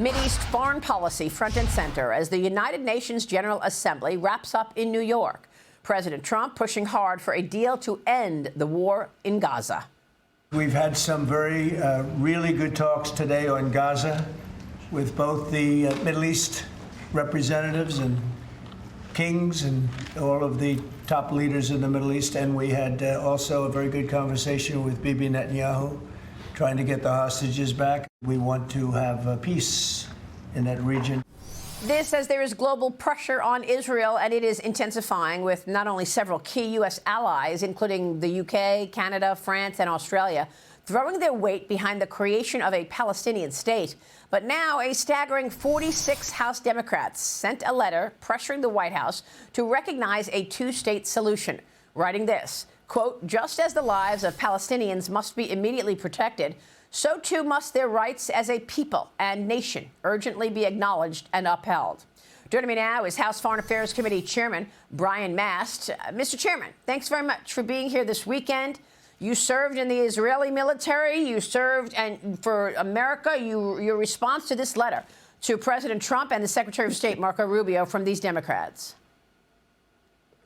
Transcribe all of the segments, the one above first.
Mideast foreign policy front and center as the United Nations General Assembly wraps up in New York. President Trump pushing hard for a deal to end the war in Gaza. We've had some really good talks today on Gaza with both the Middle East representatives and kings and all of the top leaders in the Middle East. And we had also a very good conversation with Bibi Netanyahu, trying to get the hostages back. We want to have peace in that region. This as there is global pressure on Israel, and it is intensifying with not only several key U.S. allies, including the U.K., Canada, France, and Australia, throwing their weight behind the creation of a Palestinian state. But now a staggering 46 House Democrats sent a letter pressuring the White House to recognize a two-state solution, writing this, quote, just as the lives of Palestinians must be immediately protected, so too must their rights as a people and nation urgently be acknowledged and upheld. Joining me now is House Foreign Affairs Committee Chairman Brian Mast. Mr. Chairman, thanks very much for being here this weekend. You served in the Israeli military. You served for America. Your response to this letter to President Trump and the Secretary of State, Marco Rubio, from these Democrats.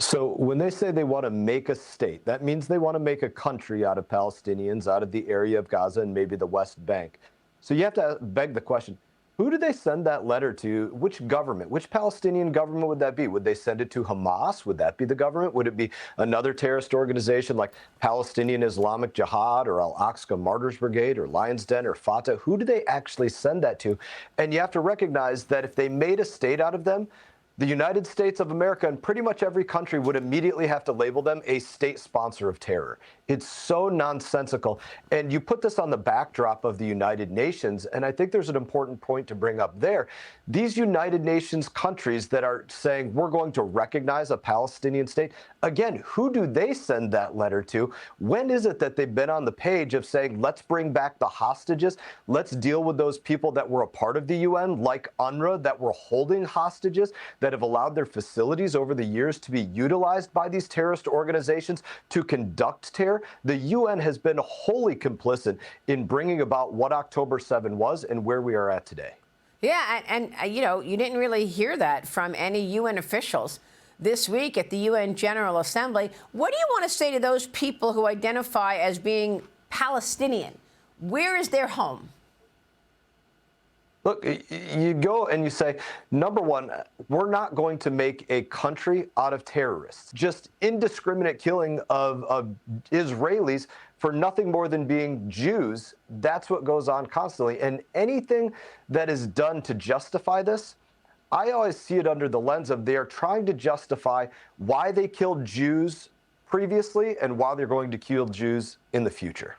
So when they say they want to make a state, that means they want to make a country out of Palestinians, out of the area of Gaza and maybe the West Bank. So you have to beg the question, who do they send that letter to? Which government? Which Palestinian government would that be? Would they send it to Hamas? Would that be the government? Would it be another terrorist organization like Palestinian Islamic Jihad or Al-Aqsa Martyrs Brigade or Lion's Den or Fatah? Who do they actually send that to? And you have to recognize that if they made a state out of them, the United States of America and pretty much every country would immediately have to label them a state sponsor of terror. It's so nonsensical. And you put this on the backdrop of the United Nations, and I think there's an important point to bring up there. These United Nations countries that are saying we're going to recognize a Palestinian state, again, who do they send that letter to? When is it that they've been on the page of saying, let's bring back the hostages, let's deal with those people that were a part of the UN, like UNRWA, that were holding hostages, that have allowed their facilities over the years to be utilized by these terrorist organizations to conduct terror? The UN has been wholly complicit in bringing about what October 7 was and where we are at today. Yeah, and you know, you didn't really hear that from any UN officials this week at the UN General Assembly. What do you want to say to those people who identify as being Palestinian? Where is their home? Look, you go and you say, number one, we're not going to make a country out of terrorists. Just indiscriminate killing of Israelis for nothing more than being Jews. That's what goes on constantly. And anything that is done to justify this, I always see it under the lens of they are trying to justify why they killed Jews previously and why they're going to kill Jews in the future.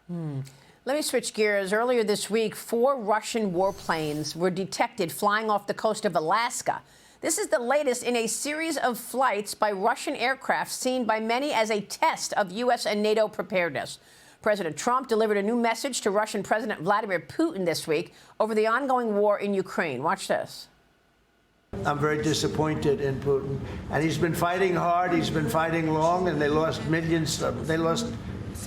Let me switch gears. Earlier this week, 4 Russian warplanes were detected flying off the coast of Alaska. This is the latest in a series of flights by Russian aircraft seen by many as a test of U.S. and NATO preparedness. President Trump delivered a new message to Russian President Vladimir Putin this week over the ongoing war in Ukraine. Watch this. I'm very disappointed in Putin. And he's been fighting hard. He's been fighting long, and they lost millions. They lost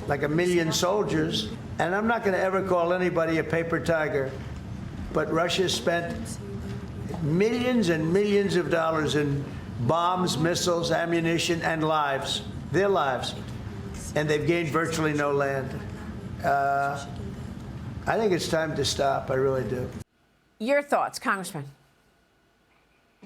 like 1 million soldiers. And I'm not going to ever call anybody a paper tiger, but Russia spent millions and millions of dollars in bombs, missiles, ammunition, and lives, their lives, and they've gained virtually no land. I think it's time to stop. I really do. Your thoughts, Congressman?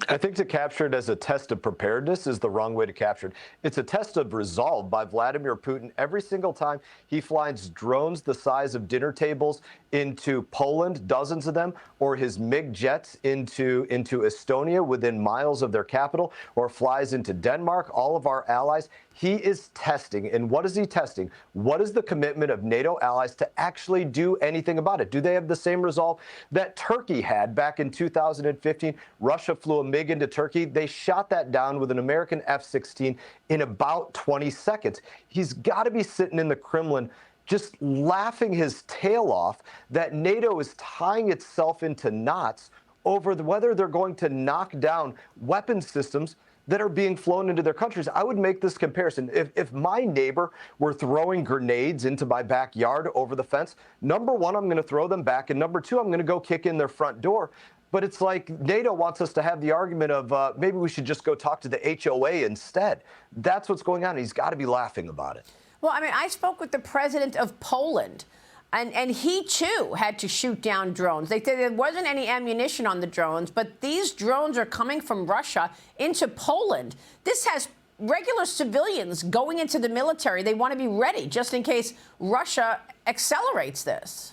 I think to capture it as a test of preparedness is the wrong way to capture it. It's a test of resolve by Vladimir Putin every single time he flies drones the size of dinner tables into Poland, dozens of them, or his MiG jets into Estonia within miles of their capital, or flies into Denmark, all of our allies. He is testing. And what is he testing? What is the commitment of NATO allies to actually do anything about it? Do they have the same resolve that Turkey had back in 2015? Russia flew a MiG into Turkey. They shot that down with an American F-16 in about 20 seconds. He's got to be sitting in the Kremlin just laughing his tail off that NATO is tying itself into knots over whether they're going to knock down weapon systems that are being flown into their countries. I would make this comparison. If my neighbor were throwing grenades into my backyard over the fence, number one, I'm going to throw them back, and number two, I'm going to go kick in their front door. But it's like NATO wants us to have the argument of maybe we should just go talk to the HOA instead. That's what's going on. He's got to be laughing about it. Well, I mean, I spoke with the president of Poland, and he, too, had to shoot down drones. They said there wasn't any ammunition on the drones, but these drones are coming from Russia into Poland. This has regular civilians going into the military. They want to be ready just in case Russia accelerates this.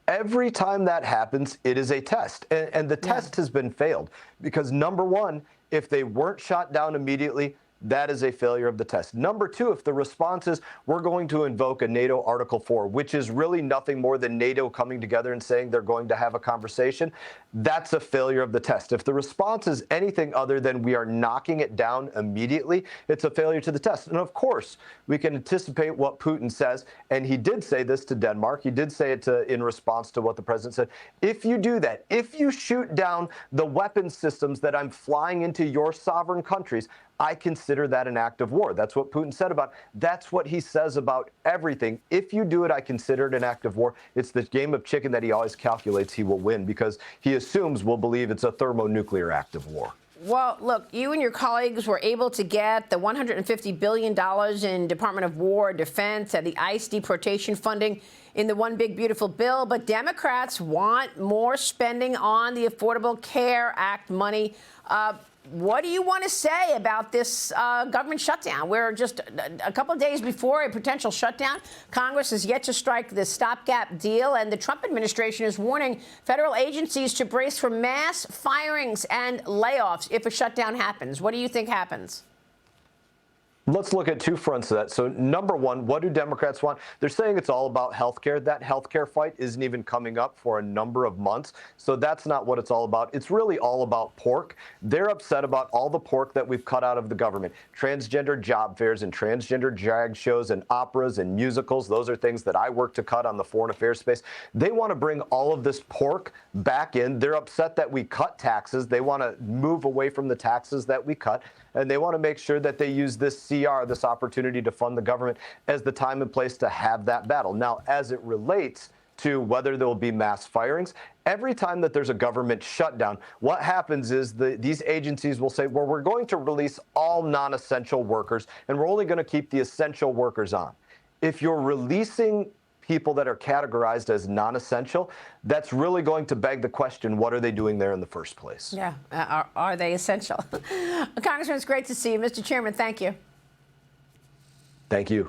Every time that happens, it is a test. And the test has been failed because, number one, if they weren't shot down immediately, that is a failure of the test. Number two, if the response is we're going to invoke a NATO Article 4, which is really nothing more than NATO coming together and saying they're going to have a conversation, that's a failure of the test. If the response is anything other than we are knocking it down immediately, it's a failure to the test. And of course, we can anticipate what Putin says, and he did say this to Denmark. He did say it in response to what the president said. If you do that, if you shoot down the weapon systems that I'm flying into your sovereign countries, I consider that an act of war. That's what Putin said about. That's what he says about everything. If you do it, I consider it an act of war. It's the game of chicken that he always calculates he will win because he assumes we'll believe it's a thermonuclear act of war. Well, look, you and your colleagues were able to get the $150 billion in Department of War, Defense, and the ICE deportation funding in the One Big Beautiful Bill. But Democrats want more spending on the Affordable Care Act money. What do you want to say about this government shutdown? We're just a couple of days before a potential shutdown. Congress has yet to strike the stopgap deal, and the Trump administration is warning federal agencies to brace for mass firings and layoffs if a shutdown happens. What do you think happens? Let's look at two fronts of that. So number one, what do Democrats want? They're saying it's all about health care. That health care fight isn't even coming up for a number of months. So that's not what it's all about. It's really all about pork. They're upset about all the pork that we've cut out of the government. Transgender job fairs and transgender drag shows and operas and musicals. Those are things that I work to cut on the foreign affairs space. They want to bring all of this pork back in. They're upset that we cut taxes. They want to move away from the taxes that we cut. And they want to make sure that they use this CR, this opportunity to fund the government, as the time and place to have that battle. Now, as it relates to whether there will be mass firings, every time that there's a government shutdown, what happens is these agencies will say, well, we're going to release all non-essential workers, and we're only going to keep the essential workers on. If you're releasing people that are categorized as non-essential, that's really going to beg the question, what are they doing there in the first place? Yeah, are they essential? Congressman, it's great to see you. Mr. Chairman, thank you. Thank you.